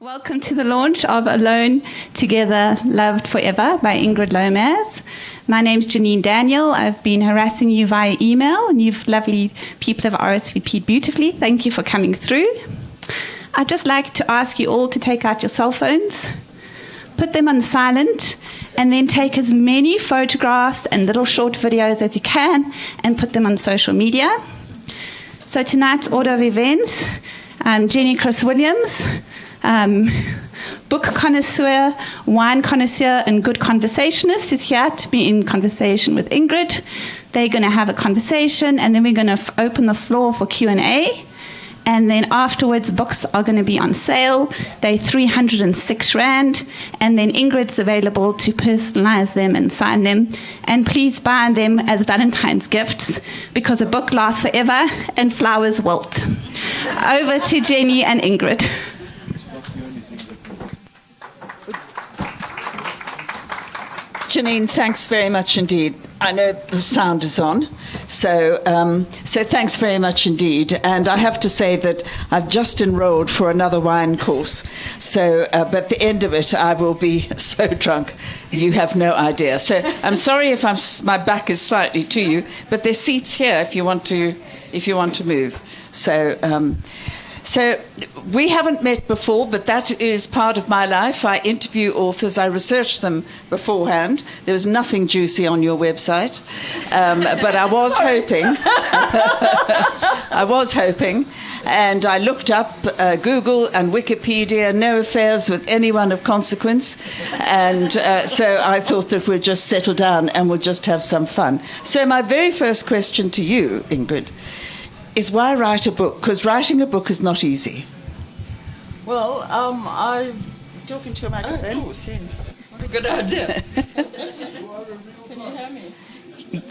welcome to the launch of Alone, Together, Loved Forever by Ingrid Lomas. My name's Janine Daniel. I've been harassing you via email, and you lovely people have RSVP'd beautifully. Thank you for coming through. I'd just like to ask you all to take out your cell phones, put them on silent, and then take as many photographs and little short videos as you can and put them on social media. So tonight's order of events, Jenny CRWYS-WILLIAMS, book connoisseur, wine connoisseur, and good conversationist is here to be in conversation with Ingrid. They're going to have a conversation, and then we're going to open the floor for Q&A. And then afterwards, books are going to be on sale. They're 306 Rand. And then Ingrid's available to personalize them and sign them. And please buy them as Valentine's gifts, because a book lasts forever and flowers wilt. Over to Jenny and Ingrid. Janine, thanks very much indeed. I know the sound is on, so thanks very much indeed. And I have to say that I've just enrolled for another wine course. So, but at the end of it, I will be so drunk, you have no idea. So I'm sorry if my back is slightly to you, but there's seats here if you want to move. So we haven't met before, but that is part of my life. I interview authors. I research them beforehand. There was nothing juicy on your website, but I was hoping. I was hoping. And I looked up Google and Wikipedia, no affairs with anyone of consequence. And so I thought that we'd just settle down and we'll just have some fun. So my very first question to you, Ingrid, is why write a book? Because writing a book is not easy. Well, I... Still into your microphone? Oh, course, yes. What a good idea. Can you hear me?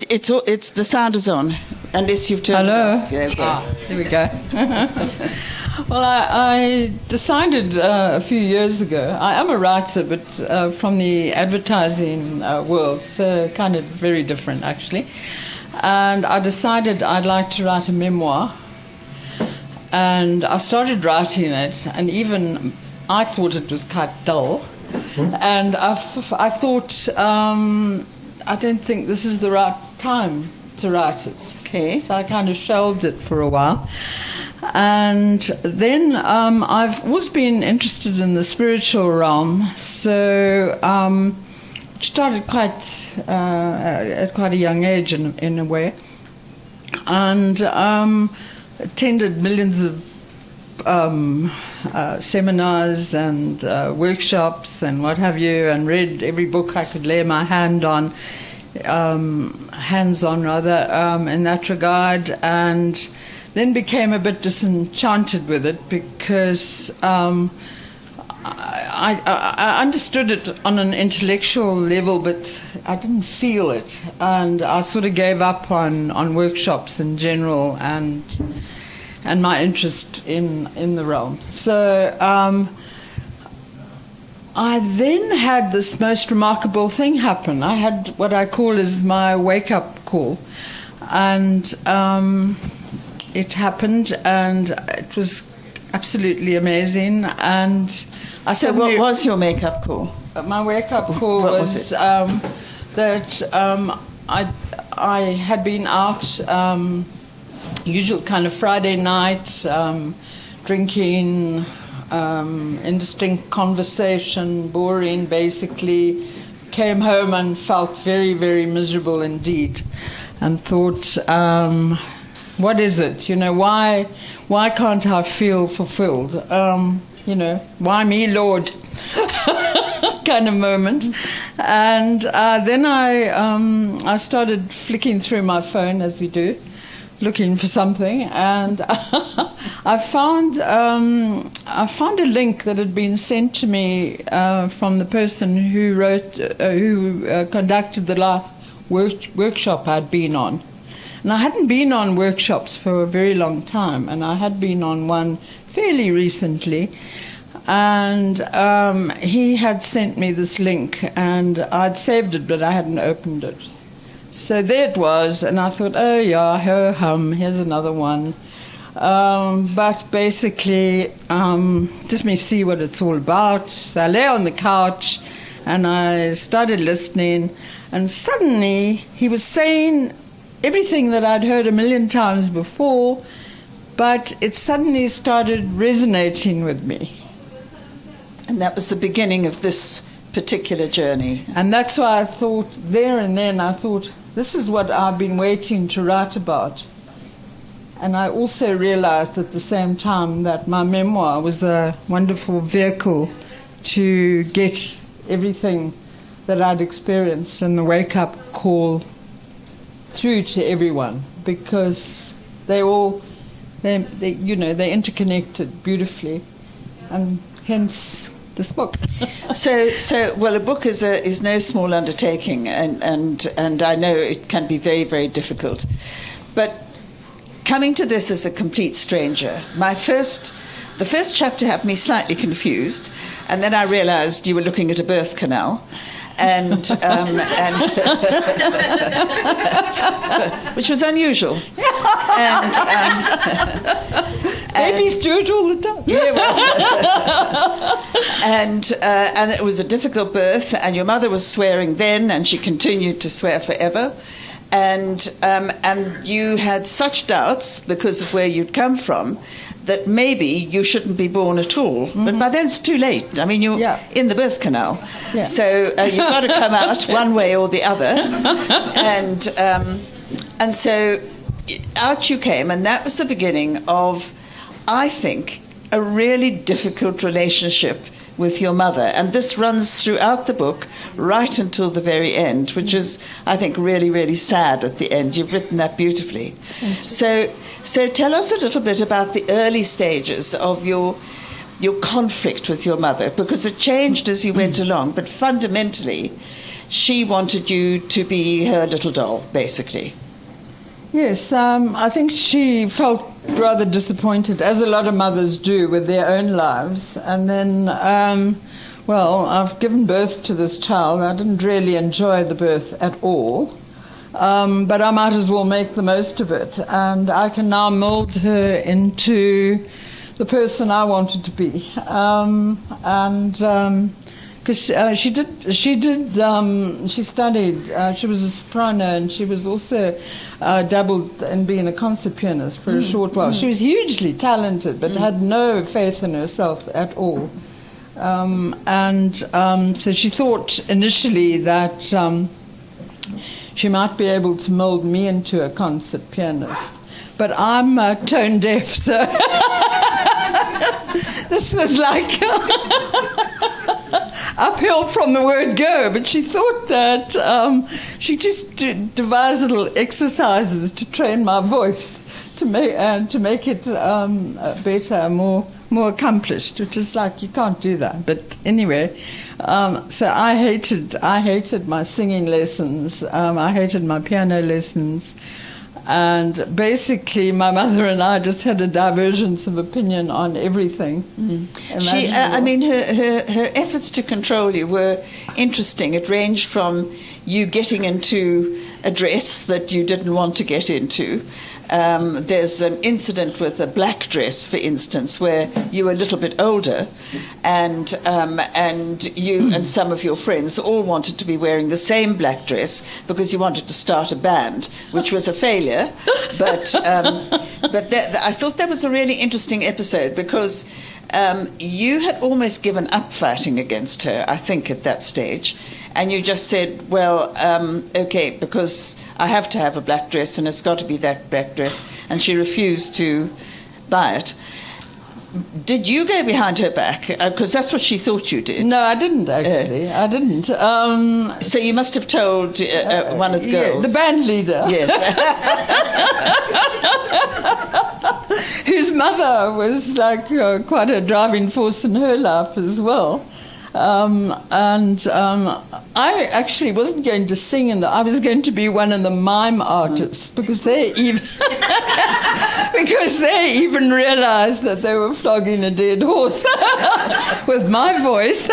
It's the sound is on, unless you've turned Hello? it off. There we go. There we go. Well, I decided a few years ago, I am a writer, but from the advertising world, so kind of very different, actually. And I decided I'd like to write a memoir. And I started writing it, and even I thought it was quite dull. And I thought, I don't think this is the right time to write it. Okay. So I kind of shelved it for a while. And then I've always been interested in the spiritual realm, so... started at quite a young age in a way, and attended millions of seminars and workshops and what have you, and read every book I could lay my hands on in that regard, and then became a bit disenchanted with it because I understood it on an intellectual level, but I didn't feel it, and I sort of gave up on workshops in general and my interest in the realm. So I then had this most remarkable thing happen. I had what I call is my wake-up call, and it happened, and it was absolutely amazing. And so what was your wake-up call? My wake-up call was that I had been out, usual kind of Friday night, drinking, indistinct conversation, boring basically, came home and felt very, very miserable indeed, and thought, what is it? You know, why can't I feel fulfilled? You know, why me, Lord? Kind of moment. And then I started flicking through my phone, as we do, looking for something, and I found a link that had been sent to me from the person who conducted the last workshop I'd been on. And I hadn't been on workshops for a very long time, and I had been on one fairly recently, and he had sent me this link, and I'd saved it, but I hadn't opened it. So there it was, and I thought, oh yeah, ho hum, here's another one. But basically, let me see what it's all about. So I lay on the couch and I started listening, and suddenly he was saying everything that I'd heard a million times before, but it suddenly started resonating with me. And that was the beginning of this particular journey. And that's why I thought, there and then, I thought, this is what I've been waiting to write about. And I also realized at the same time that my memoir was a wonderful vehicle to get everything that I'd experienced and the wake-up call through to everyone, because they interconnected beautifully, and hence this book. So well, a book is no small undertaking, and I know it can be very, very difficult. But coming to this as a complete stranger, the first chapter had me slightly confused, and then I realised you were looking at a birth canal, and which was unusual. And babies do it all the time. Yeah, well, and it was a difficult birth, and your mother was swearing then, and she continued to swear forever. And you had such doubts because of where you'd come from that maybe you shouldn't be born at all. Mm-hmm. But by then it's too late. I mean, you're in the birth canal. Yeah. So you've got to come out one way or the other. And so out you came, and that was the beginning of, I think, a really difficult relationship with your mother. And this runs throughout the book right until the very end, which is, I think, really, really sad at the end. You've written that beautifully. So tell us a little bit about the early stages of your conflict with your mother, because it changed as you went along, but fundamentally she wanted you to be her little doll, basically. Yes, I think she felt rather disappointed, as a lot of mothers do with their own lives. And then, I've given birth to this child. I didn't really enjoy the birth at all, but I might as well make the most of it. And I can now mold her into the person I wanted to be. Because she studied, she was a soprano, and she was also dabbled in being a concert pianist for a short while. She was hugely talented, but had no faith in herself at all. So she thought initially that she might be able to mold me into a concert pianist. But I'm tone deaf, so this was like uphill from the word go. But she thought that she just devised little exercises to train my voice to make it better, more accomplished, which is like, you can't do that. But anyway, so I hated my singing lessons. I hated my piano lessons. And basically, my mother and I just had a divergence of opinion on everything. She, her efforts to control you were interesting. It ranged from you getting into a dress that you didn't want to get into. There's an incident with a black dress, for instance, where you were a little bit older, and you and some of your friends all wanted to be wearing the same black dress because you wanted to start a band, which was a failure. But I thought that was a really interesting episode, because you had almost given up fighting against her, I think, at that stage. And you just said, well, okay, because I have to have a black dress and it's got to be that black dress. And she refused to buy it. Did you go behind her back? Because that's what she thought you did. No, I didn't, actually. I didn't. So you must have told one of the girls. The band leader. Yes. Whose mother was like quite a driving force in her life as well. I I actually wasn't going to sing I was going to be one of the mime artists because they even realised that they were flogging a dead horse with my voice.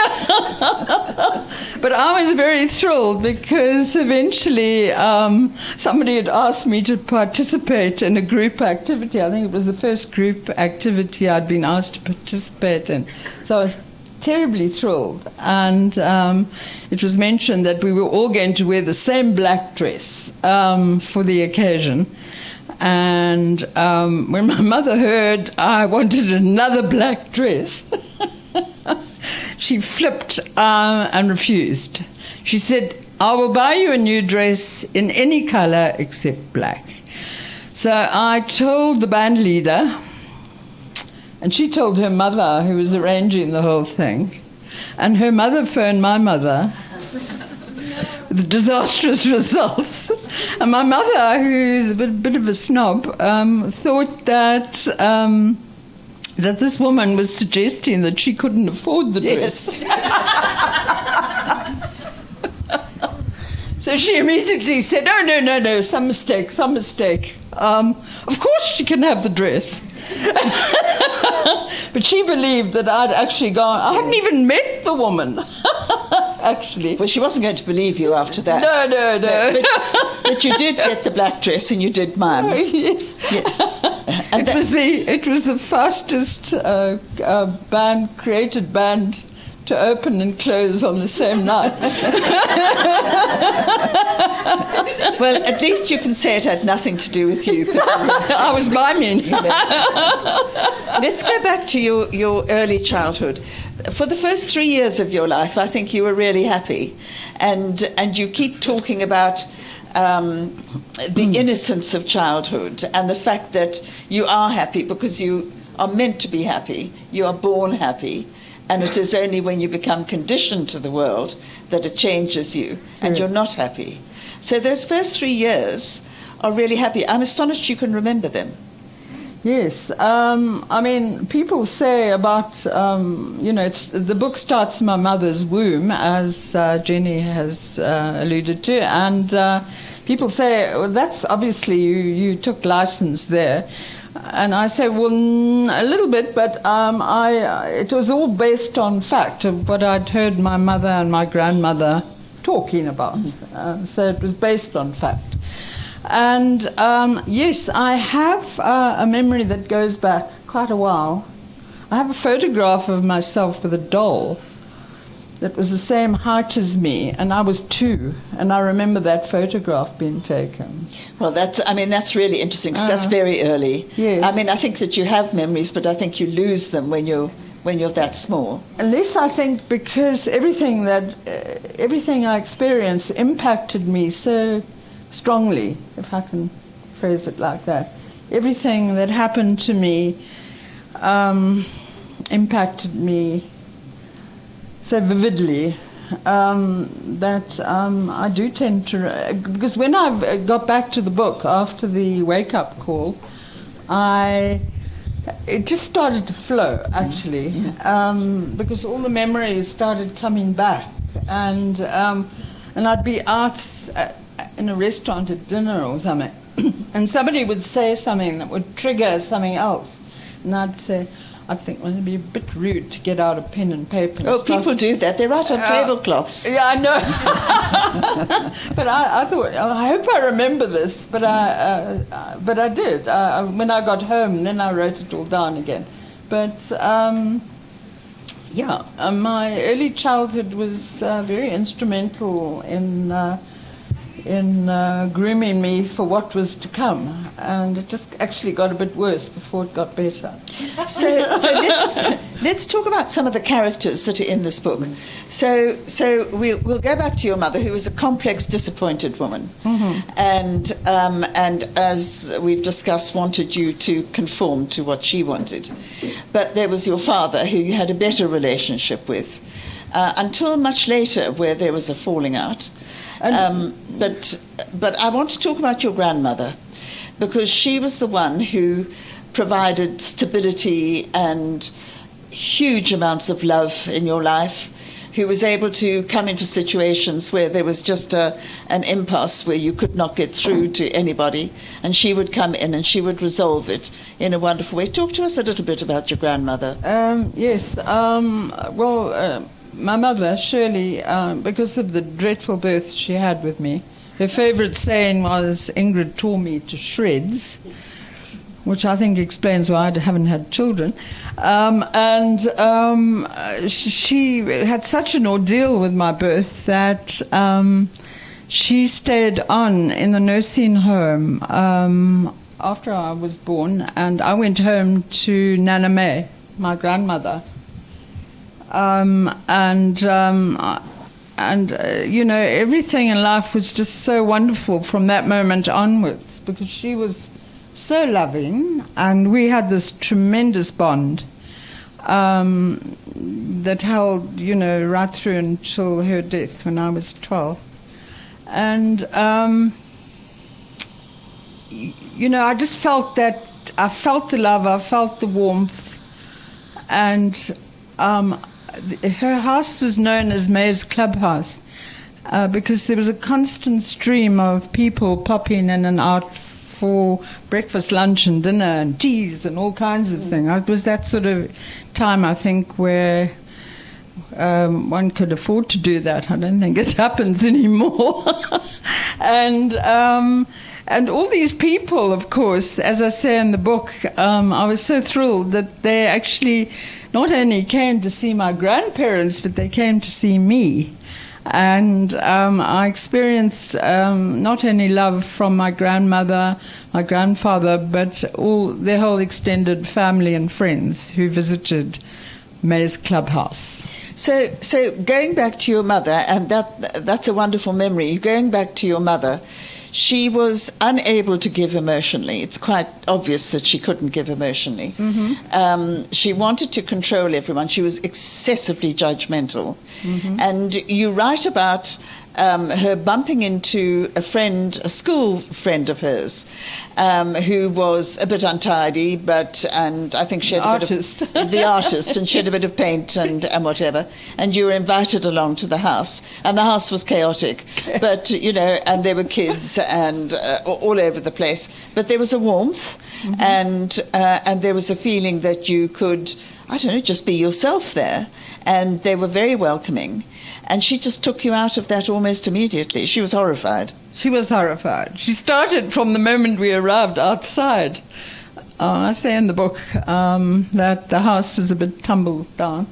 But I was very thrilled because eventually somebody had asked me to participate in a group activity. I think it was the first group activity I'd been asked to participate in. So I was terribly thrilled, and it was mentioned that we were all going to wear the same black dress for the occasion. And when my mother heard I wanted another black dress, she flipped and refused. She said, "I will buy you a new dress in any colour except black." So I told the band leader, and she told her mother, who was arranging the whole thing. And her mother phoned my mother with disastrous results. And my mother, who's a bit of a snob, thought that that this woman was suggesting that she couldn't afford the dress. Yes. So she immediately said, "Oh, no, some mistake. Of course she can have the dress." But she believed that I'd actually gone. I hadn't even met the woman, actually. Well, she wasn't going to believe you after that. No. But you did get the black dress and you did mime. Oh, yes. Yeah. And it was the fastest created band to open and close on the same night. Well, at least you can say it had nothing to do with you. I was miming. Let's go back to your early childhood. For the first 3 years of your life, I think you were really happy. And you keep talking about the innocence of childhood and the fact that you are happy because you are meant to be happy. You are born happy. And it is only when you become conditioned to the world that it changes you and you're not happy. So those first 3 years are really happy. I'm astonished you can remember them. Yes. I mean, people say about, the book starts in my mother's womb, as Jenny has alluded to, and people say, well, that's obviously you took license there. And I say, well, a little bit, but it was all based on fact of what I'd heard my mother and my grandmother talking about. So it was based on fact. And yes, I have a memory that goes back quite a while. I have a photograph of myself with a doll that was the same height as me, and I was 2, and I remember that photograph being taken. Well, that's really interesting, because that's very early. Yes. I mean, I think that you have memories, but I think you lose them when you're that small. Unless I think because everything I experienced impacted me so strongly, if I can phrase it like that. Everything that happened to me impacted me so vividly that I do tend to... Because when I got back to the book after the wake-up call, it just started to flow, actually, because all the memories started coming back. And I'd be out in a restaurant at dinner or something, and somebody would say something that would trigger something else. And I'd say... I think well, it'd be a bit rude to get out a pen and paper. And people do that. They write on tablecloths. Yeah, I know. But I thought, I hope I remember this. But I did. When I got home, then I wrote it all down again. But my early childhood was very instrumental in grooming me for what was to come, and it just actually got a bit worse before it got better. So let's talk about some of the characters that are in this book. So we'll go back to your mother, who was a complex, disappointed woman, and as we've discussed, wanted you to conform to what she wanted. But there was your father, who you had a better relationship with, until much later, where there was a falling out. But I want to talk about your grandmother, because she was the one who provided stability and huge amounts of love in your life, who was able to come into situations where there was just an impasse where you could not get through to anybody, and she would come in and she would resolve it in a wonderful way. Talk to us a little bit about your grandmother. Yes. My mother, Shirley, because of the dreadful birth she had with me, her favourite saying was, "Ingrid tore me to shreds," which I think explains why I haven't had children. She had such an ordeal with my birth that she stayed on in the nursing home after I was born, and I went home to Nana May, my grandmother. Everything in life was just so wonderful from that moment onwards, because she was so loving, and we had this tremendous bond that held, right through until her death when I was 12. And, I just felt that, I felt the love, I felt the warmth, and her house was known as May's Clubhouse because there was a constant stream of people popping in and out for breakfast, lunch and dinner and teas and all kinds of things. It was that sort of time, I think, where one could afford to do that. I don't think it happens anymore. And all these people, of course, as I say in the book, I was so thrilled that they actually not only came to see my grandparents, but they came to see me. And I experienced not only love from my grandmother, my grandfather, but their whole extended family and friends who visited May's Clubhouse. So going back to your mother, and that's a wonderful memory. Going back to your mother, she was unable to give emotionally. It's quite obvious that she couldn't give emotionally. Mm-hmm. She wanted to control everyone. She was excessively judgmental. Mm-hmm. And you write about her bumping into a school friend of hers, who was a bit untidy, and I think she had the artist, and she had a bit of paint and whatever. And you were invited along to the house, and the house was chaotic, but and there were kids and all over the place. But there was a warmth, mm-hmm. and there was a feeling that you could, just be yourself there, and they were very welcoming. And she just took you out of that almost immediately. She was horrified. She was horrified. She started from the moment we arrived outside. I say in the book that the house was a bit tumbled down,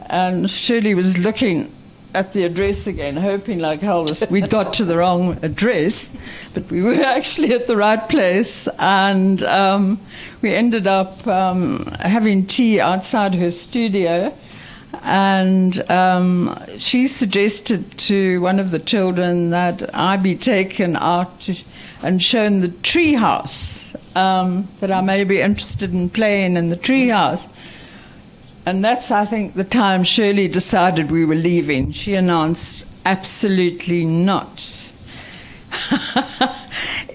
and Shirley was looking at the address again, hoping like hell we'd got to the wrong address, but we were actually at the right place, and we ended up having tea outside her studio. And she suggested to one of the children that I be taken out and shown the tree house, that I may be interested in playing in the tree house. And that's, I think, the time Shirley decided we were leaving. She announced, absolutely not.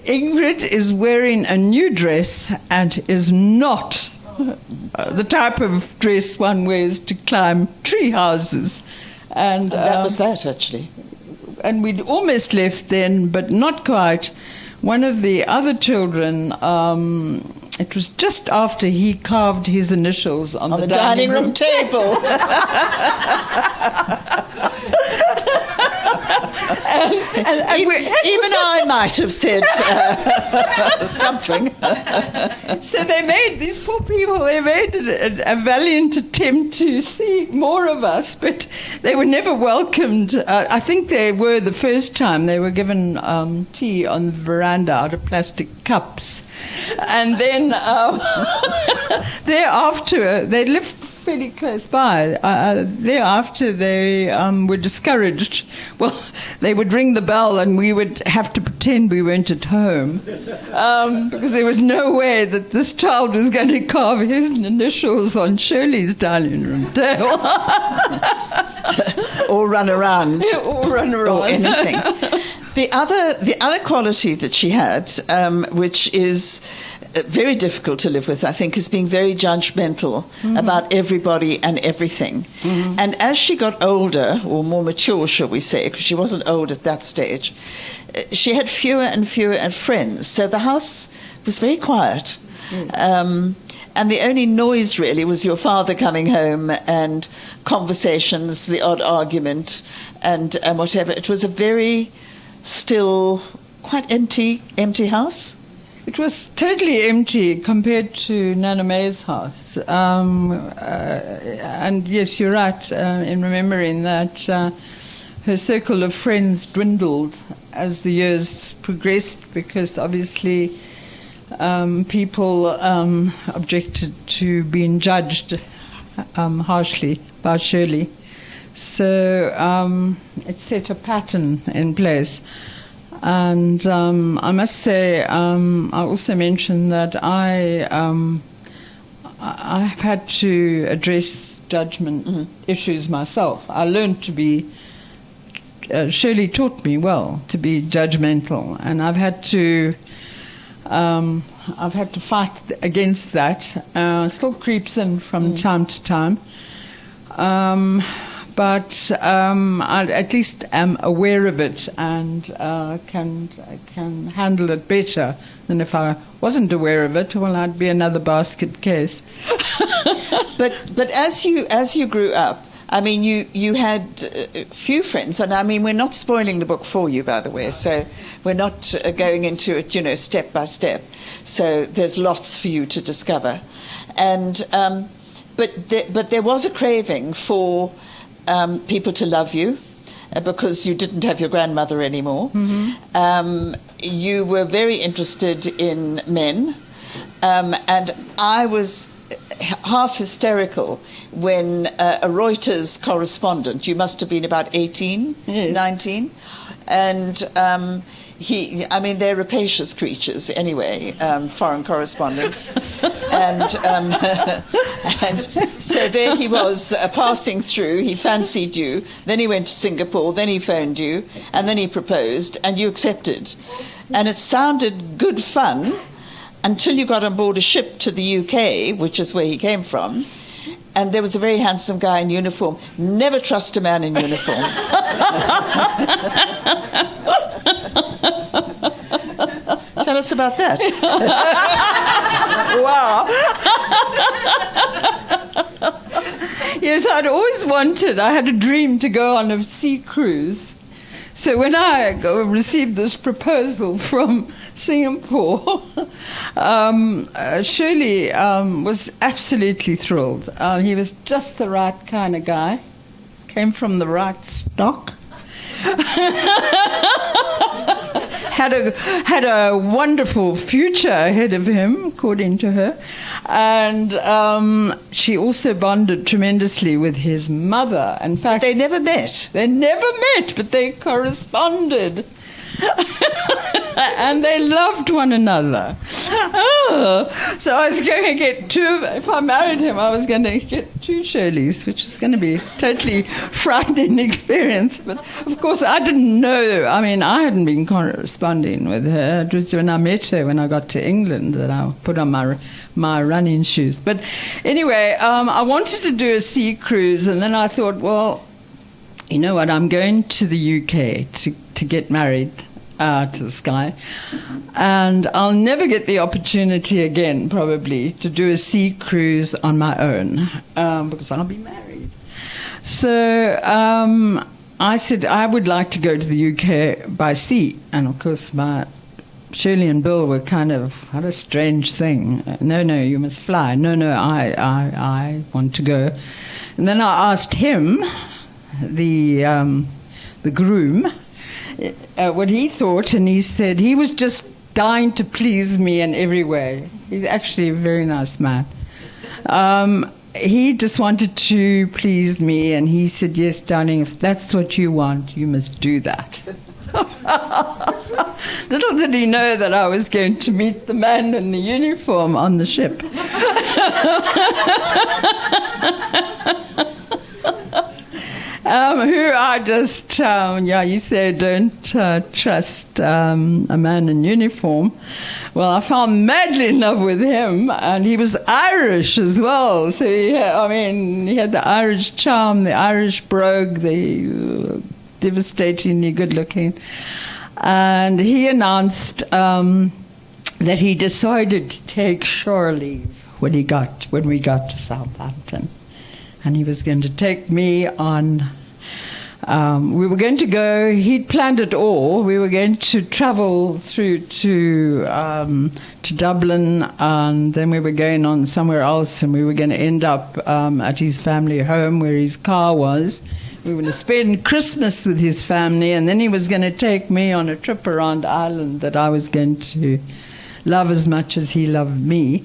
Ingrid is wearing a new dress and is not the type of dress one wears to climb tree houses. And that was that, actually. And we'd almost left then, but not quite. One of the other children, it was just after he carved his initials on the dining room table. Even I might have said something. So these poor people, they made a valiant attempt to see more of us, but they were never welcomed. I think they were the first time. They were given tea on the veranda out of plastic cups. And then thereafter, they lived fairly close by. Thereafter, they were discouraged. Well, they would ring the bell and we would have to pretend we weren't at home, because there was no way that this child was going to carve his initials on Shirley's dining room table. Or run around. Yeah, or run around. Or anything. The other quality that she had, which is very difficult to live with, I think, is being very judgmental about everybody and everything. And as she got older, or more mature, shall we say, because she wasn't old at that stage, she had fewer and fewer friends. So the house was very quiet. And the only noise, really, was your father coming home and conversations, the odd argument, and whatever. It was a very still, quite empty house. It was totally empty compared to Nana May's house. And yes, you're right in remembering that her circle of friends dwindled as the years progressed, because obviously people objected to being judged harshly by Shirley. So it set a pattern in place. And I must say, I also mentioned that I've had to address judgment issues myself. I learned to be, Shirley taught me well to be judgmental, and I've had to fight against that. Still creeps in from time to time. But I at least am aware of it and can handle it better than if I wasn't aware of it. Well, I'd be another basket case. But as you grew up, I mean, you had few friends, and I mean, we're not spoiling the book for you, by the way. So we're not going into it, step by step. So there's lots for you to discover, and but there was a craving for people to love you, because you didn't have your grandmother anymore. You were very interested in men, and I was half hysterical when a Reuters correspondent, you must have been about 18, yes. 19, and they're rapacious creatures anyway, foreign correspondents. And so there he was passing through, he fancied you, then he went to Singapore, then he phoned you, and then he proposed, and you accepted. And it sounded good fun until you got on board a ship to the UK, which is where he came from, and there was a very handsome guy in uniform. Never trust a man in uniform. Tell us about that. Wow. Yes, I'd always wanted, I had a dream to go on a sea cruise. So when I received this proposal from Singapore, Shirley was absolutely thrilled. He was just the right kind of guy, came from the right stock. Had a wonderful future ahead of him, according to her, and she also bonded tremendously with his mother. In fact, they never met. But they corresponded. And they loved one another. So I was going to get if I married him, I was going to get 2 Shirleys, which is going to be a totally frightening experience. But of course, I didn't know. I mean, I hadn't been corresponding with her. It was when I met her, when I got to England, that I put on my running shoes. But anyway, I wanted to do a sea cruise, and then I thought, well, you know what, I'm going to the UK to get married to this guy, and I'll never get the opportunity again, probably, to do a sea cruise on my own, because I'll be married. So I said I would like to go to the UK by sea, and of course Shirley and Bill were kind of, what a strange thing. No, you must fly. No, I want to go. And then I asked him, the groom, what he thought, and he said he was just dying to please me in every way. He's actually a very nice man. He just wanted to please me, and he said, yes, darling, if that's what you want, you must do that. Little did he know that I was going to meet the man in the uniform on the ship. who I just, you say don't trust a man in uniform. Well, I fell madly in love with him, and he was Irish as well. So, he had the Irish charm, the Irish brogue, the devastatingly good-looking. And he announced that he decided to take shore leave when we got to Southampton. And he was going to take me on, we were going to go, he'd planned it all. We were going to travel through to Dublin, and then we were going on somewhere else, and we were going to end up at his family home where his car was. We were going to spend Christmas with his family, and then he was going to take me on a trip around Ireland that I was going to love as much as he loved me.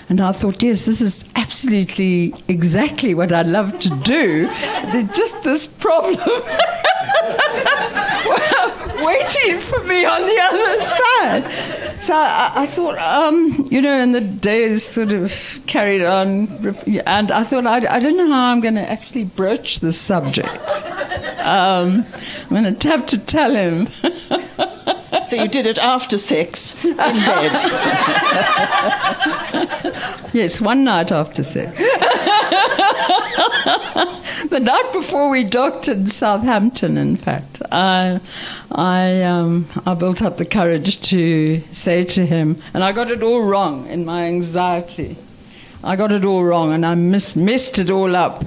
And I thought, yes, this is absolutely exactly what I'd love to do. There's just this problem waiting for me on the other side. So I thought, and the days sort of carried on, and I thought, I don't know how I'm going to actually broach this subject. I'm going to have to tell him. So you did it after 6 in bed? Yes, one night after 6. The night before we docked in Southampton, in fact, I built up the courage to say to him, and I got it all wrong in my anxiety. I got it all wrong, and I messed it all up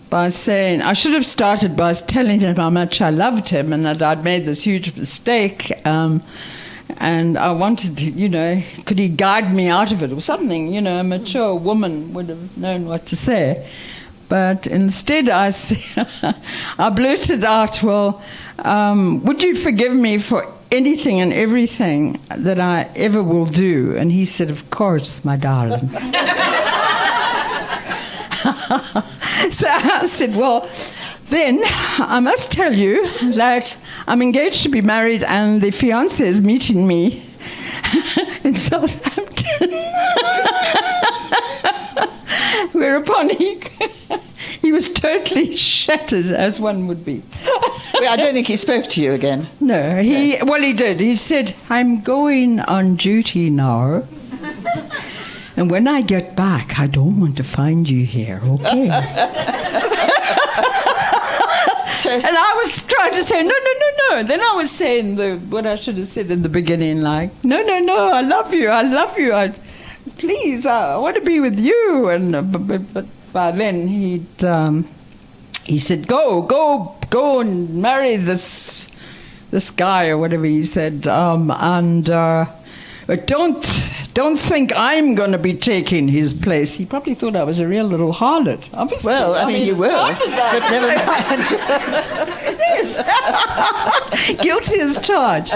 by saying, I should have started by telling him how much I loved him and that I'd made this huge mistake. And I wanted to, could he guide me out of it or something? A mature woman would have known what to say. But instead I blurted out, well, would you forgive me for anything and everything that I ever will do? And he said, of course, my darling. So I said, well, then I must tell you that I'm engaged to be married and the fiancé is meeting me in Southampton. Whereupon he was totally shattered, as one would be. Well, I don't think he spoke to you again. No, he did. He said, I'm going on duty now. And when I get back, I don't want to find you here, okay? And I was trying to say, no. Then I was saying what I should have said in the beginning, like, no, I love you. Please, I want to be with you. And but by then he said, go and marry this guy or whatever he said, but don't think I'm going to be taking his place. He probably thought I was a real little harlot, obviously. Well, I mean you were, but never mind. Yes. Guilty as charged.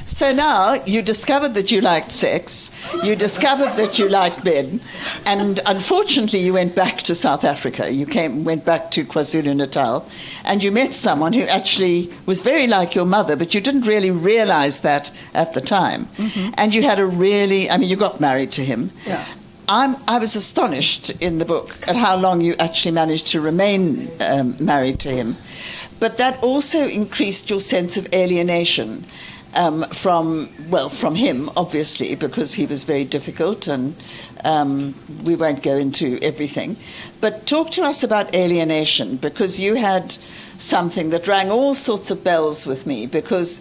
So now you discovered that you liked sex, you discovered that you liked men, and unfortunately you went back to South Africa. You went back to KwaZulu-Natal, and you met someone who actually was very like your mother, but you didn't really realize that at the time. Mm-hmm. And you had you got married to him. Yeah. I was astonished in the book at how long you actually managed to remain married to him. But that also increased your sense of alienation from him, obviously, because he was very difficult, and we won't go into everything. But talk to us about alienation, because you had something that rang all sorts of bells with me, because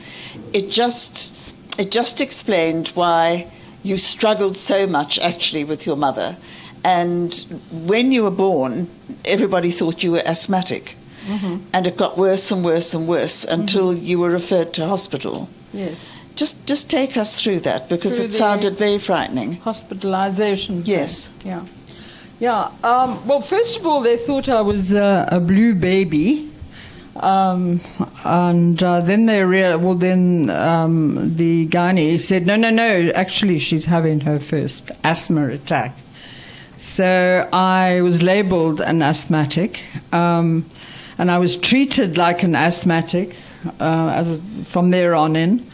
it just explained why you struggled so much, actually, with your mother. And when you were born, everybody thought you were asthmatic. Mm-hmm. And it got worse and worse and worse until you were referred to hospital. Yes. Just take us through that, because it sounded very frightening. Hospitalization. Yes. Yeah. Yeah. Well, first of all, they thought I was a blue baby. And then the gynae said, no, actually she's having her first asthma attack. So I was labelled an asthmatic, and I was treated like an asthmatic from there on in.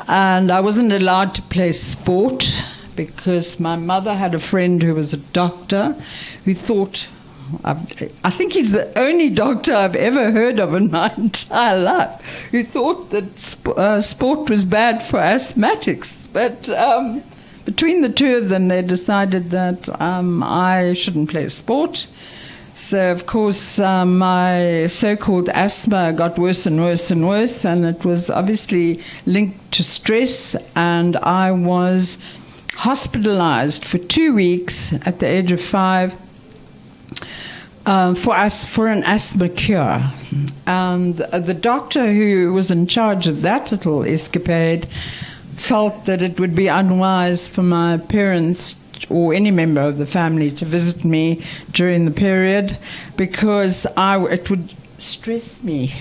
And I wasn't allowed to play sport because my mother had a friend who was a doctor who thought I think he's the only doctor I've ever heard of in my entire life who thought that sport was bad for asthmatics. But between the two of them, they decided that I shouldn't play sport. So, of course, my so-called asthma got worse and worse and worse, and it was obviously linked to stress, and I was hospitalized for 2 weeks at the age of 5 for an asthma cure. And the doctor who was in charge of that little escapade felt that it would be unwise for my parents or any member of the family to visit me during the period because it would stress me,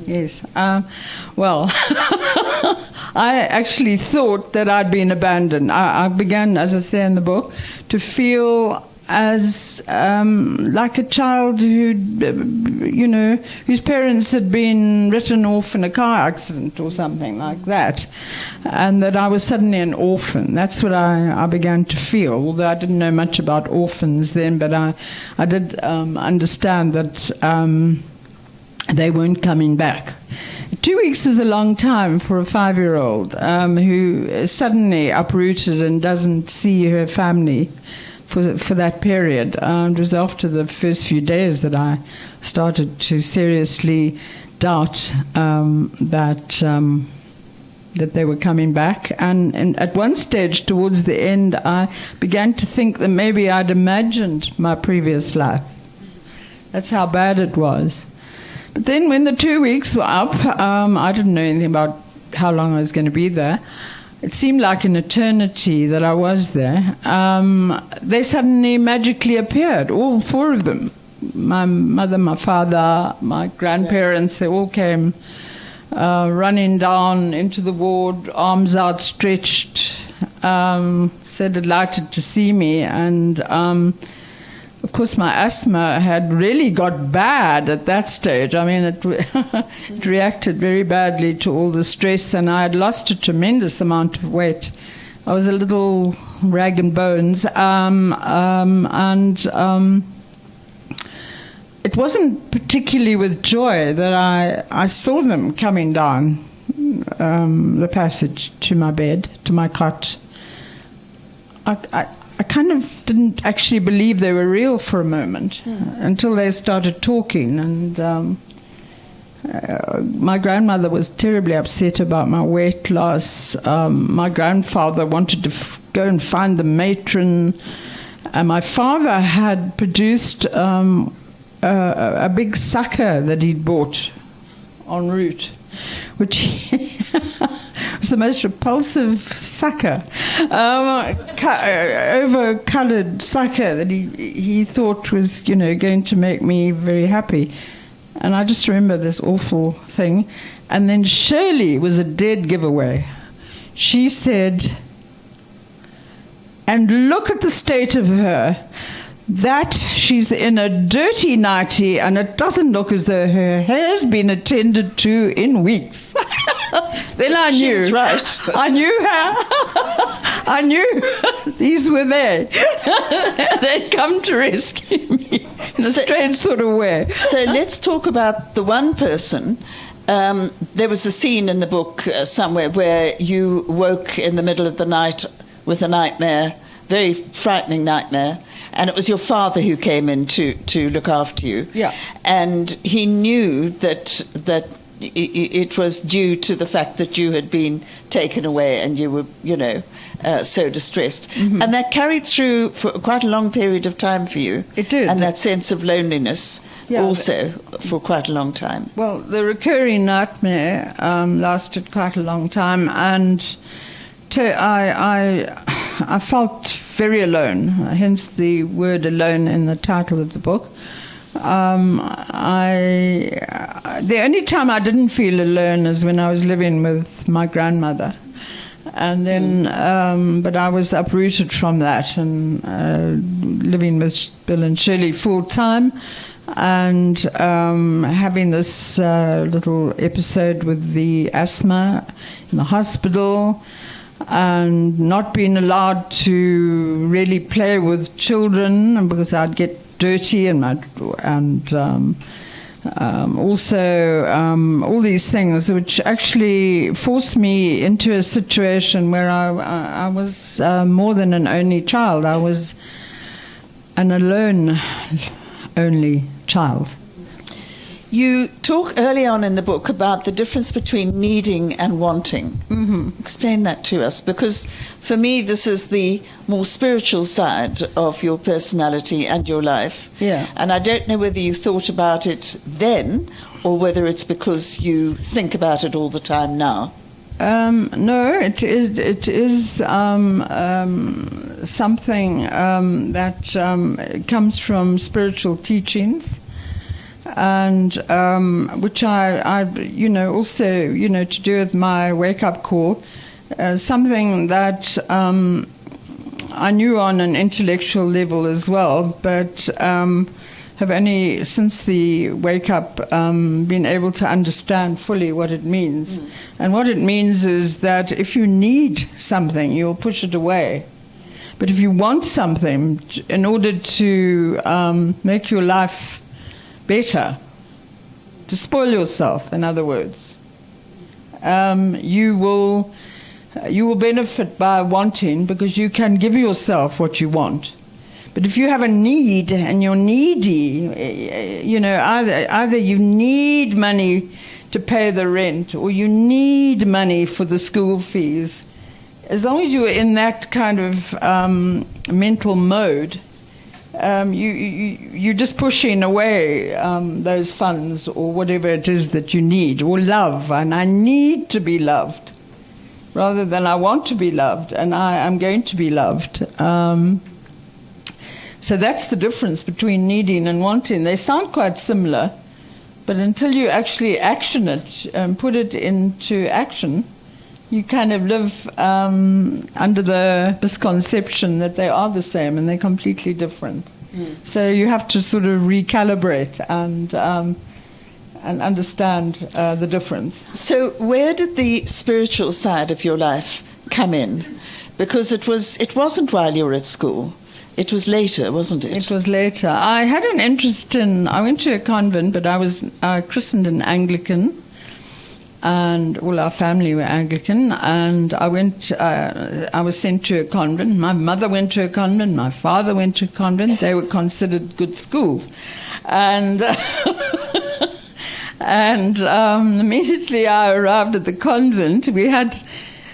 yes. Well, I actually thought that I'd been abandoned. I began, as I say in the book, to feel as like a child whose parents had been written off in a car accident or something like that, and that I was suddenly an orphan. That's what I began to feel, although I didn't know much about orphans then, but I did understand that they weren't coming back. 2 weeks is a long time for a 5-year-old who is suddenly uprooted and doesn't see her family for that period. It was after the first few days that I started to seriously doubt that they were coming back. And at one stage, towards the end, I began to think that maybe I'd imagined my previous life. That's how bad it was. But then when the 2 weeks were up, I didn't know anything about how long I was going to be there. It seemed like an eternity that I was there. They suddenly magically appeared, all 4 of them. My mother, my father, my grandparents, they all came running down into the ward, arms outstretched, so delighted to see me. And of course, my asthma had really got bad at that stage. I mean, it reacted very badly to all the stress, and I had lost a tremendous amount of weight. I was a little rag and bones, it wasn't particularly with joy that I saw them coming down the passage to my bed, to my cot. I kind of didn't actually believe they were real for a moment until they started talking. And my grandmother was terribly upset about my weight loss. My grandfather wanted to go and find the matron. And my father had produced a big sucker that he'd bought en route, which was the most repulsive sucker, over-coloured sucker that he thought was, going to make me very happy. And I just remember this awful thing. And then Shirley was a dead giveaway. She said, and look at the state of her, that she's in a dirty nightie and it doesn't look as though her hair's been attended to in weeks. Then I knew. She's right. I knew her. I knew these were there. They'd come to rescue me in a strange sort of way. So let's talk about the one person. There was a scene in the book somewhere where you woke in the middle of the night with a nightmare, very frightening nightmare, and it was your father who came in to look after you. Yeah. And he knew that it was due to the fact that you had been taken away and you were, so distressed. Mm-hmm. And that carried through for quite a long period of time for you. It did. And that sense of loneliness also for quite a long time. Well, the recurring nightmare lasted quite a long time, and I felt very alone, hence the word alone in the title of the book. The only time I didn't feel alone is when I was living with my grandmother. And then, but I was uprooted from that and living with Bill and Shirley full time, and having this little episode with the asthma in the hospital, and not being allowed to really play with children because I'd get dirty and also all these things which actually forced me into a situation where I was more than an only child. I was an alone only child. You talk early on in the book about the difference between needing and wanting. Mm-hmm. Explain that to us, because for me this is the more spiritual side of your personality and your life. Yeah. And I don't know whether you thought about it then or whether it's because you think about it all the time now. No, it is something that comes from spiritual teachings. And which I also, to do with my wake-up call, something that I knew on an intellectual level as well, but have only since the wake-up been able to understand fully what it means. Mm. And what it means is that if you need something, you'll push it away. But if you want something in order to make your life better, to spoil yourself, in other words, you will benefit by wanting, because you can give yourself what you want. But if you have a need and you're needy, either you need money to pay the rent or you need money for the school fees, as long as you're in that kind of mental mode, you're just pushing away those funds or whatever it is that you need, or love. And I need to be loved rather than I want to be loved, and I am going to be loved. So that's the difference between needing and wanting. They sound quite similar, but until you actually action it and put it into action, you kind of live under the misconception that they are the same, and they're completely different. Mm. So you have to sort of recalibrate and understand the difference. So where did the spiritual side of your life come in? Because it wasn't while you were at school. It was later, wasn't it? It was later. I had an interest I went to a convent, but I was christened an Anglican, and all our family were Anglican, and I was sent to a convent. My mother went to a convent, my father went to a convent. They were considered good schools. And immediately I arrived at the convent, we had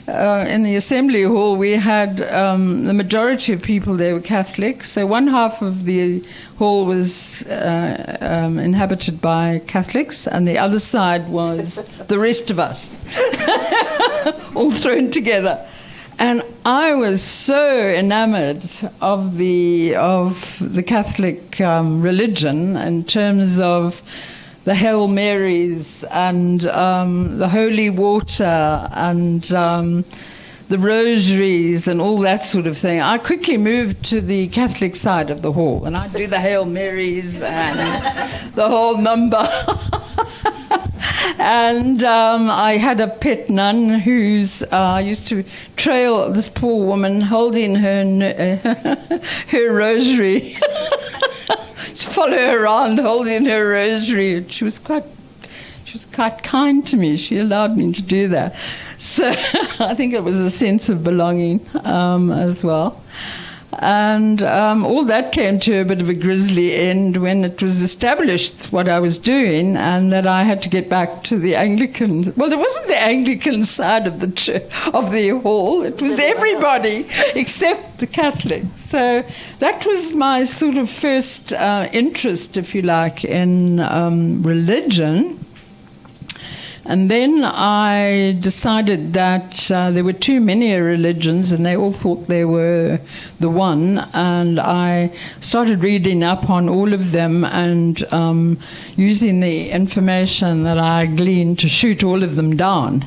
in the assembly hall, we had the majority of people there were Catholic. So one half of the hall was inhabited by Catholics, and the other side was the rest of us, all thrown together. And I was so enamored of the Catholic religion in terms of the Hail Marys and the holy water and the rosaries and all that sort of thing. I quickly moved to the Catholic side of the hall, and I'd do the Hail Marys and the whole number. And I had a pet nun who's used to trail this poor woman holding her rosary. To follow her around holding her rosary. She was quite kind to me. She allowed me to do that. So I think it was a sense of belonging as well. And all that came to a bit of a grisly end when it was established what I was doing, and that I had to get back to the Anglican. Well, it wasn't the Anglican side of the hall. It was everybody except the Catholics. So that was my sort of first interest, if you like, in religion. And then I decided that there were too many religions and they all thought they were the one. And I started reading up on all of them and using the information that I gleaned to shoot all of them down.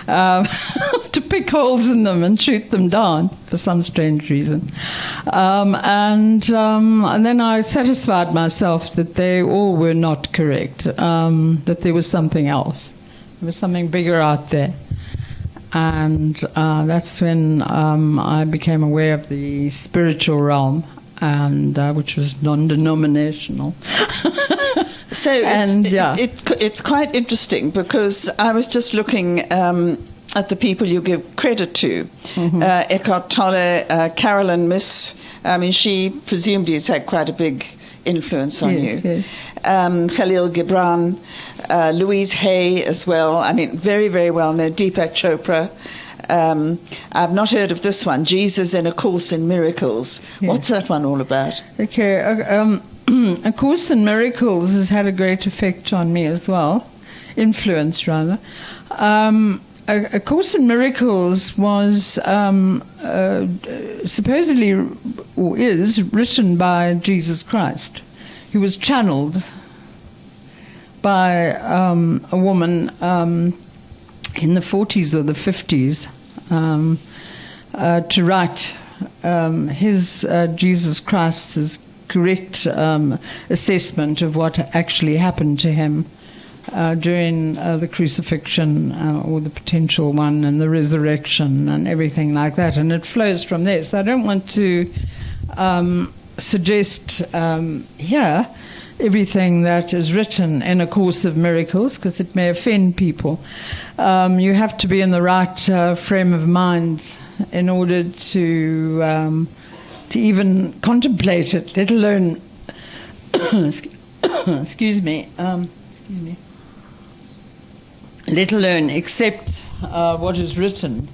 To pick holes in them and shoot them down for some strange reason. And then I satisfied myself that they all were not correct, that there was something else. There was something bigger out there. And that's when I became aware of the spiritual realm. and which was non-denominational. So it's quite interesting, because I was just looking at the people you give credit to. Eckhart Tolle, Carolyn Miss. I mean, she presumably has had quite a big influence on you. Yes. Khalil Gibran, Louise Hay as well. I mean, very, very well known. Deepak Chopra. I've not heard of this one, Jesus in A Course in Miracles. Yeah. What's that one all about? Okay, A Course in Miracles has had a great effect on me as well, influence rather. A Course in Miracles was supposedly, or is, written by Jesus Christ. He was channeled by a woman in the 40s or the 50s to write his Jesus Christ's correct assessment of what actually happened to him during the crucifixion or the potential one, and the resurrection and everything like that. And it flows from there. So I don't want to suggest here everything that is written in A Course of Miracles, because it may offend people. You have to be in the right frame of mind in order to even contemplate it, let alone let alone accept what is written.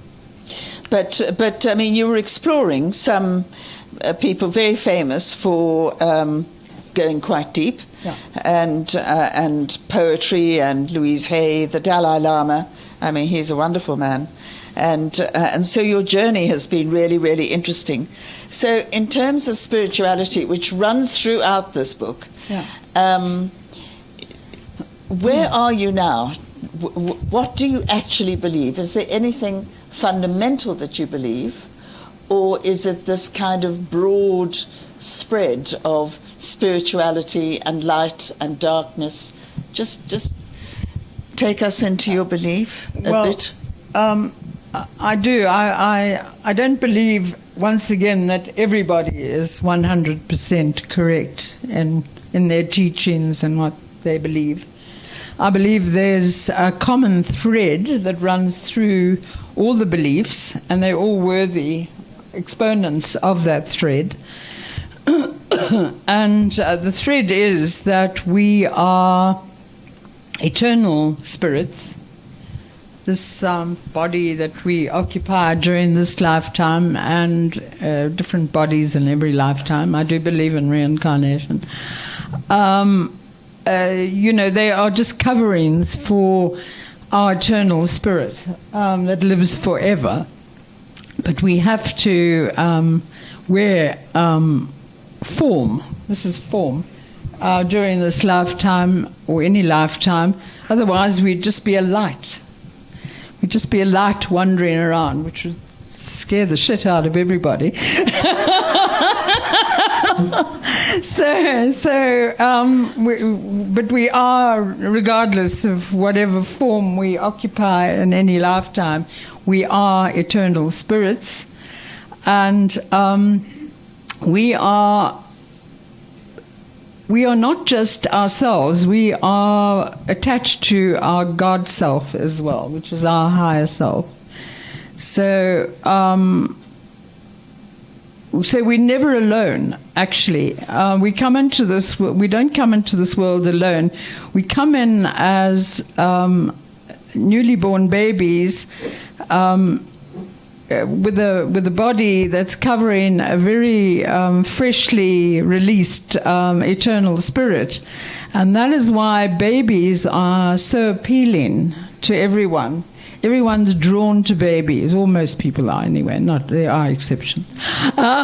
But I mean, you were exploring some people very famous for going quite deep, and poetry, and Louise Hay, the Dalai Lama. I mean, he's a wonderful man. And so your journey has been really, really interesting. So in terms of spirituality, which runs throughout this book, where are you now? What do you actually believe? Is there anything fundamental that you believe? Or is it this kind of broad spread of spirituality and light and darkness? Just take us into your belief a bit. I do. I don't believe, once again, that everybody is 100% correct in their teachings and what they believe. I believe there's a common thread that runs through all the beliefs, and they're all worthy exponents of that thread. And the thread is that we are eternal spirits. This body that we occupy during this lifetime, and different bodies in every lifetime. I do believe in reincarnation. They are just coverings for our eternal spirit that lives forever. But we have to wear form. This is form. During this lifetime, or any lifetime. Otherwise, we'd just be a light. We'd just be a light wandering around, which would scare the shit out of everybody. But we are, regardless of whatever form we occupy in any lifetime, we are eternal spirits, and we are not just ourselves. We are attached to our God self as well, which is our higher self. So we're never alone, actually. We come into this. We don't come into this world alone. We come in as newly born babies with a body that's covering a very freshly released eternal spirit, and that is why babies are so appealing to everyone. Everyone's drawn to babies. Well, most people are anyway. There are exceptions. But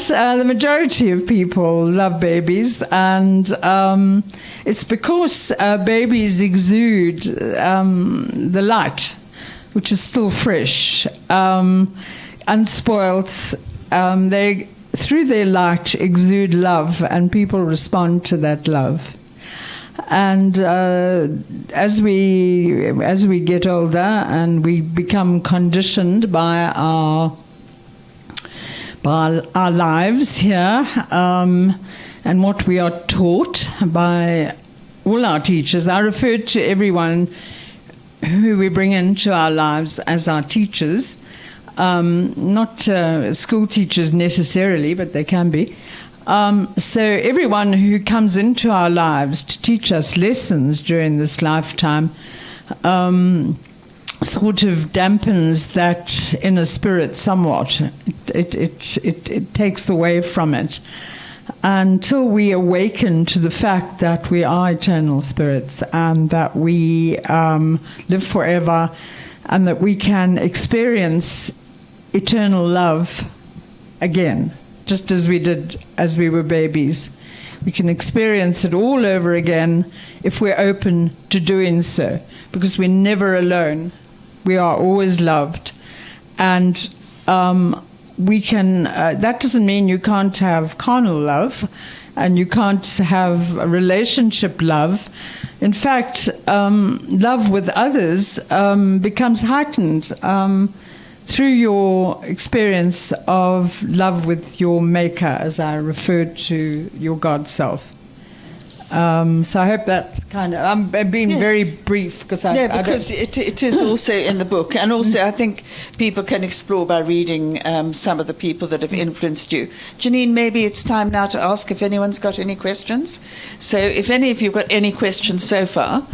the majority of people love babies, and it's because babies exude the light, which is still fresh, unspoilt. They, through their light, exude love, and people respond to that love. And as we get older and we become conditioned by by our lives here, and what we are taught by all our teachers. I refer to everyone who we bring into our lives as our teachers, not school teachers necessarily, but they can be. So everyone who comes into our lives to teach us lessons during this lifetime sort of dampens that inner spirit somewhat. It takes away from it until we awaken to the fact that we are eternal spirits and that we live forever and that we can experience eternal love again, just as we did as we were babies. We can experience it all over again if we're open to doing so, because we're never alone. We are always loved. And we can, that doesn't mean you can't have carnal love and you can't have a relationship love. In fact, love with others becomes heightened through your experience of love with your maker, as I referred to your God self. So I hope that kind of... I'm being very brief because because it is also in the book, and also I think people can explore by reading some of the people that have influenced you. Janine, maybe it's time now to ask if anyone's got any questions. So if any of you have got any questions so far,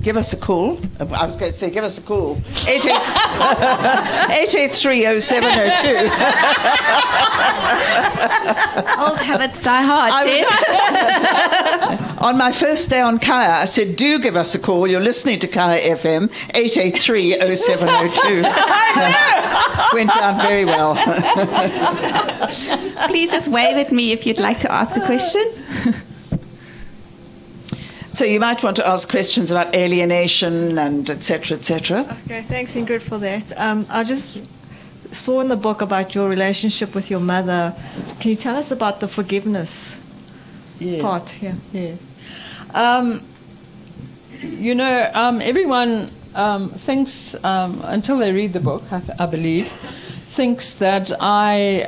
give us a call. I was going to say give us a call. 883-0702. Old habits die hard, Jen. On my first day on Kaya, I said, do give us a call. You're listening to Kaya FM, 883-0702. Went down very well. Please just wave at me if you'd like to ask a question. So you might want to ask questions about alienation and et cetera, et cetera. Okay, thanks, Ingrid, for that. I just saw in the book about your relationship with your mother. Can you tell us about the forgiveness part here? Yeah. Everyone thinks, until they read the book, I believe, thinks that I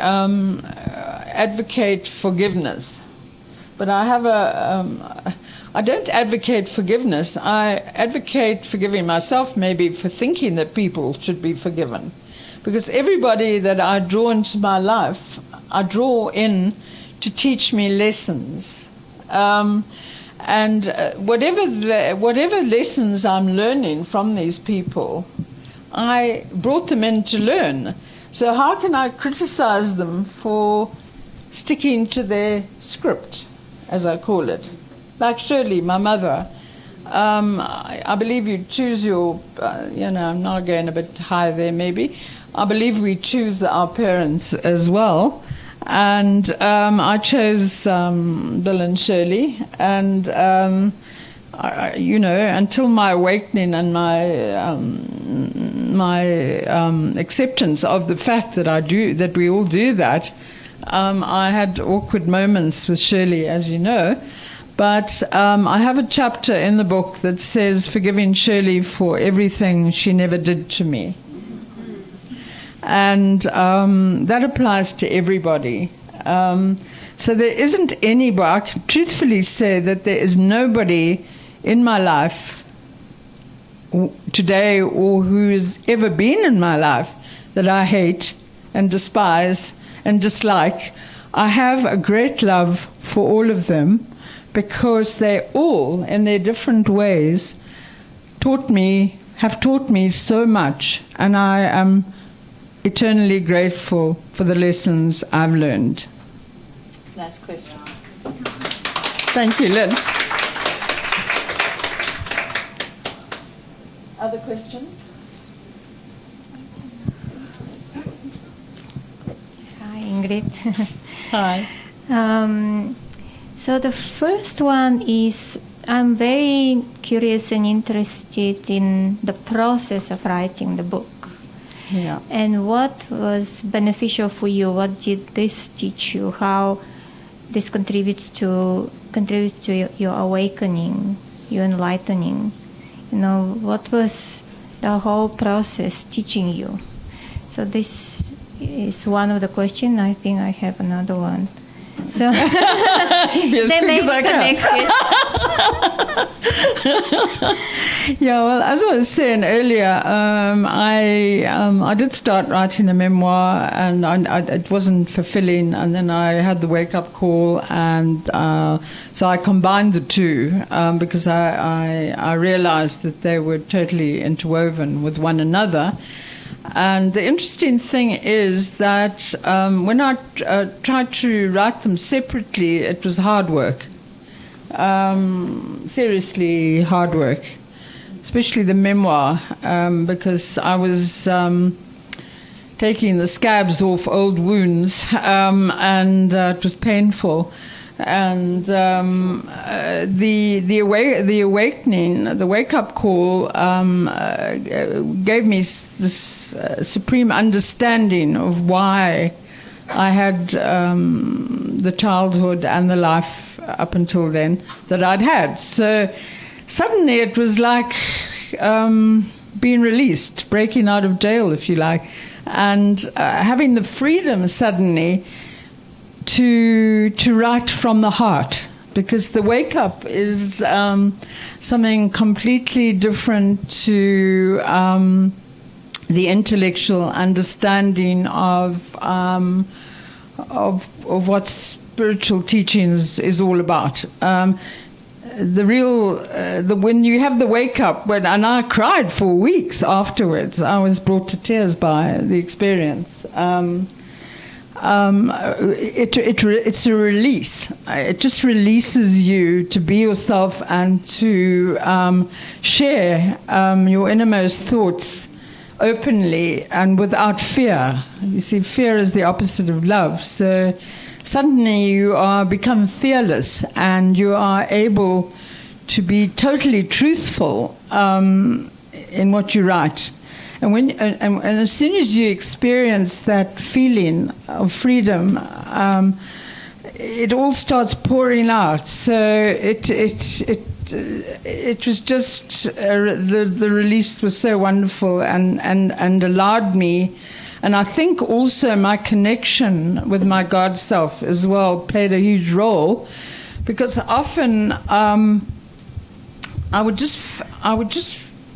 advocate forgiveness. But I have I don't advocate forgiveness. I advocate forgiving myself, maybe, for thinking that people should be forgiven. Because everybody that I draw into my life, I draw in to teach me lessons. And whatever lessons I'm learning from these people, I brought them in to learn. So how can I criticize them for sticking to their script, as I call it? Like Shirley, my mother, I believe you choose your, I'm now going a bit high there maybe. I believe we choose our parents as well. And I chose Bill and Shirley, and until my awakening and my acceptance of the fact that we all do that, I had awkward moments with Shirley, as you know. But I have a chapter in the book that says forgiving Shirley for everything she never did to me. And that applies to everybody. So there isn't anybody, I can truthfully say that there is nobody in my life today or who has ever been in my life that I hate and despise and dislike. I have a great love for all of them because they all, in their different ways, have taught me so much, and I am eternally grateful for the lessons I've learned. Last question. Thank you, Lynn. Other questions? Hi, Ingrid. Hi. So the first one is, I'm very curious and interested in the process of writing the book. Yeah. And what was beneficial for you? What did this teach you? How this contributes to your awakening, your enlightening? What was the whole process teaching you? So this is one of the questions. I think I have another one. So they may be connected. Yeah, well, as I was saying earlier, I did start writing a memoir, and it wasn't fulfilling. And then I had the wake-up call, and so I combined the two because I realized that they were totally interwoven with one another. And the interesting thing is that when I tried to write them separately, it was hard work. Seriously hard work, especially the memoir, because I was taking the scabs off old wounds, and it was painful. And the awakening, the wake-up call, gave me this supreme understanding of why I had the childhood and the life up until then that I'd had. So suddenly it was like being released, breaking out of jail, if you like, and having the freedom suddenly to write from the heart, because the wake up is something completely different to the intellectual understanding of what spiritual teachings is all about. When you have the wake up, and I cried for weeks afterwards. I was brought to tears by the experience. It's a release. It just releases you to be yourself and to share your innermost thoughts openly and without fear. You see, fear is the opposite of love. So suddenly you become fearless, and you are able to be totally truthful in what you write. And as soon as you experience that feeling of freedom, it all starts pouring out. So it was just the release was so wonderful and allowed me, and I think also my connection with my God self as well played a huge role, because often I would just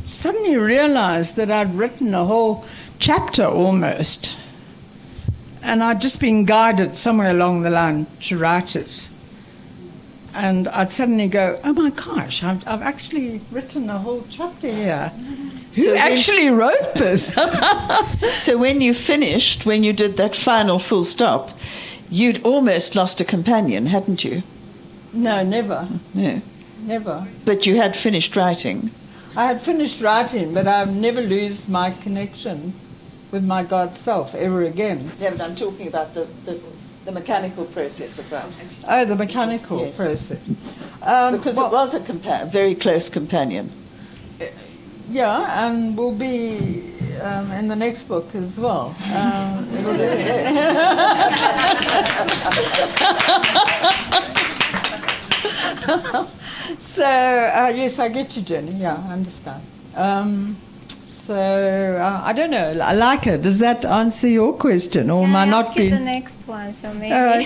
suddenly realized that I'd written a whole chapter almost, and I'd just been guided somewhere along the line to write it. And I'd suddenly go, oh my gosh, I've actually written a whole chapter here. Who actually wrote this? So when you finished, when you did that final full stop, you'd almost lost a companion, hadn't you? No, never. No. Never. But you had finished writing. I had finished writing, but I've never lost my connection with my God self ever again. Yeah, but I'm talking about the mechanical process of writing. Oh, the mechanical process. Because it was a very close companion. Yeah, and will be in the next book as well. So, yes, I get you, Jenny. Yeah, I understand. I don't know. I like it. Does that answer your question, or am I not being? The next one, so maybe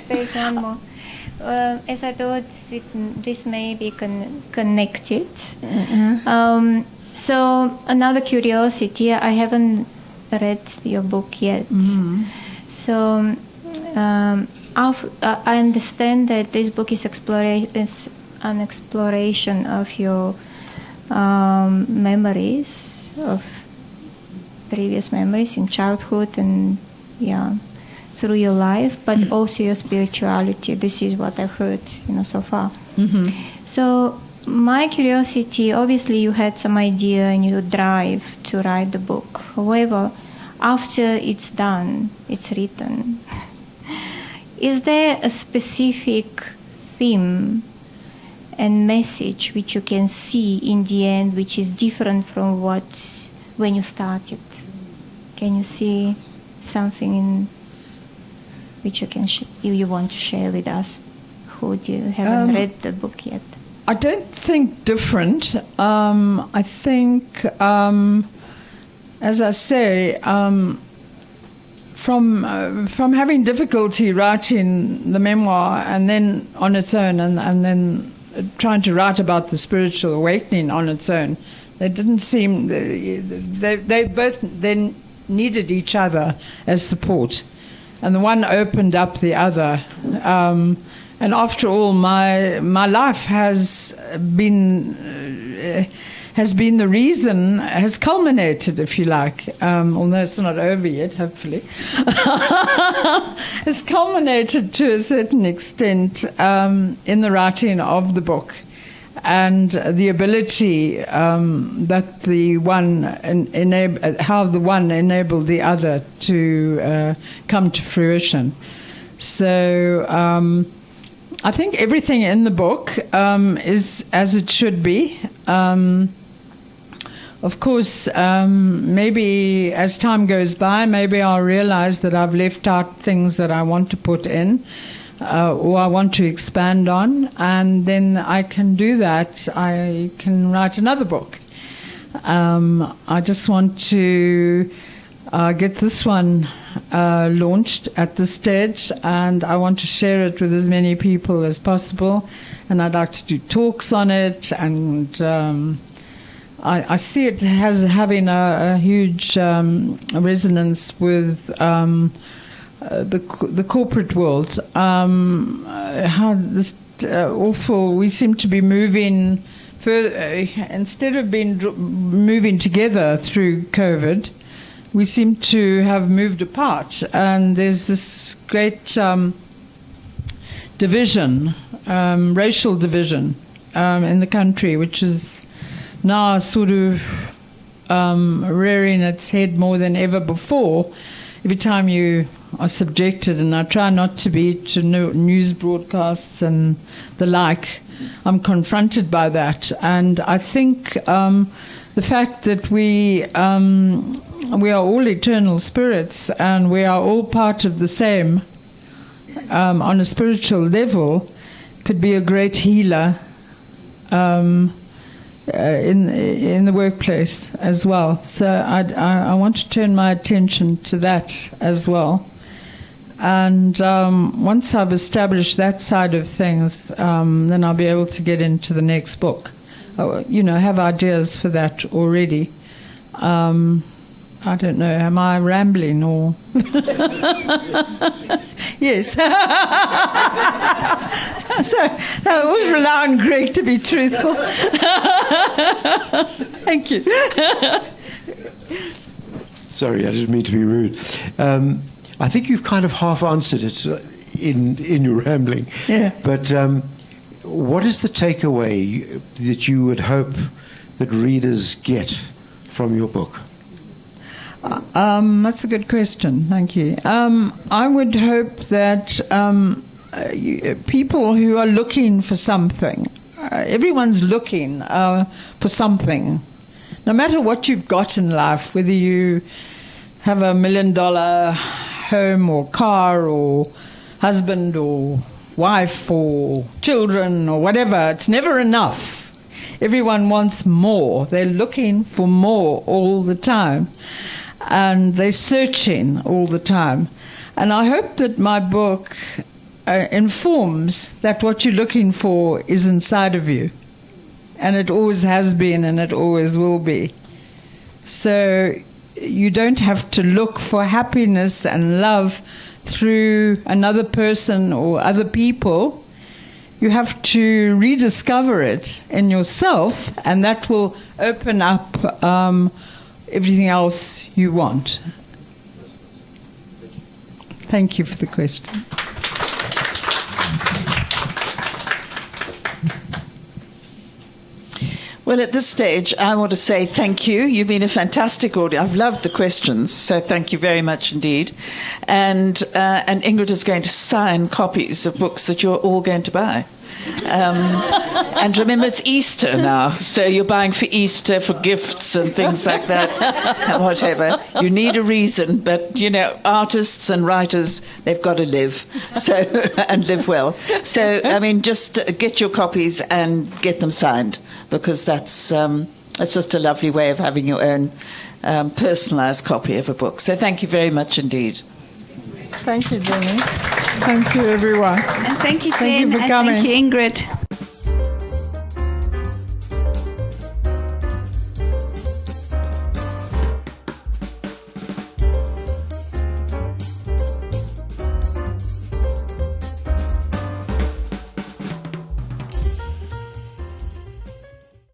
there's one more. As I thought, this may be connected. Mm-hmm. So another curiosity. I haven't read your book yet. Mm-hmm. So I understand that this book is an exploration of your memories, of previous memories in childhood and through your life, but also your spirituality. This is what I've heard, so far. Mm-hmm. So my curiosity, obviously you had some idea and you drive to write the book. However, after it's done, it's written, is there a specific theme and message which you can see in the end, which is different from when you started? Can you see something in which you want to share with us who haven't read the book yet? I don't think different. I think, as I say, from having difficulty writing the memoir and then on its own, and then trying to write about the spiritual awakening on its own, they didn't seem. They both then needed each other as support, and the one opened up the other. And after all, my life has been the reason, has culminated, if you like, although it's not over yet, hopefully, has culminated to a certain extent in the writing of the book, and the ability that the one how the one enabled the other to come to fruition. So I think everything in the book is as it should be. Of course, maybe as time goes by, maybe I'll realize that I've left out things that I want to put in or I want to expand on, and then I can do that. I can write another book. I just want to get this one launched at this stage, and I want to share it with as many people as possible, and I'd like to do talks on it, and I see it as having a huge resonance with the corporate world. How this we seem to be moving further, instead of moving together through COVID, we seem to have moved apart, and there's this great division, racial division in the country, which is now sort of rearing its head more than ever before. Every time you are subjected, and I try not to be, to news broadcasts and the like, I'm confronted by that. And I think the fact that we are all eternal spirits, and we are all part of the same on a spiritual level, could be a great healer in the workplace as well. So I want to turn my attention to that as well. And once I've established that side of things, then I'll be able to get into the next book. Have ideas for that already. I don't know, am I rambling or... Yes. So I always rely on Greg to be truthful. Thank you. Sorry, I didn't mean to be rude. I think you've kind of half answered it in your rambling. Yeah. But what is the takeaway that you would hope that readers get from your book? That's a good question. Thank you. I would hope that people who are looking for something, everyone's looking for something, no matter what you've got in life, whether you have $1 million home or car or husband or wife or children or whatever, it's never enough. Everyone wants more. They're looking for more all the time. And they're searching all the time. And I hope that my book informs that what you're looking for is inside of you. And it always has been, and it always will be. So you don't have to look for happiness and love through another person or other people. You have to rediscover it in yourself, and that will open up everything else you want. Thank you for the question. Well, at this stage, I want to say thank you. You've been a fantastic audience. I've loved the questions, so thank you very much indeed. And Ingrid is going to sign copies of books that you're all going to buy. And remember, it's Easter now, so you're buying for Easter, for gifts and things like that, and whatever. You need a reason, but, artists and writers, they've got to live, and live well. So, just get your copies and get them signed, because that's just a lovely way of having your own personalised copy of a book. So thank you very much indeed. Thank you, Jenny. Thank you, everyone. And thank you, Jen. Thank you for and coming. thank you, Ingrid.